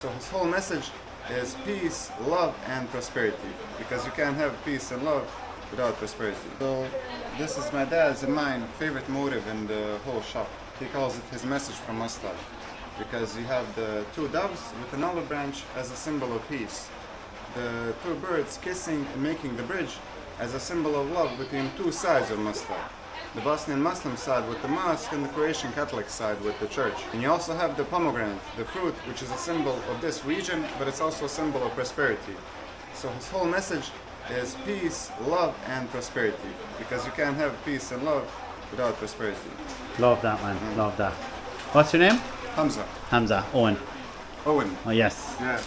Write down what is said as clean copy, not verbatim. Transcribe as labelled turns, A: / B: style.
A: So his whole message is peace, love, and prosperity, because you can't have peace and love without prosperity. So this is my dad's and mine favorite motive in the whole shop. He calls it his message from Mostar, because you have the two doves with an olive branch as a symbol of peace, the two birds kissing and making the bridge as a symbol of love between two sides of Mostar. The Bosnian Muslim side with the mosque and the Croatian Catholic side with the church. And you also have the pomegranate, the fruit, which is a symbol of this region, but it's also a symbol of prosperity. So his whole message is peace, love, and prosperity, because you can't have peace and love without prosperity.
B: Love that, man. Love that. What's your name?
A: Hamza.
B: Hamza. Owen.
A: Owen.
B: Oh, yes.
A: Yeah.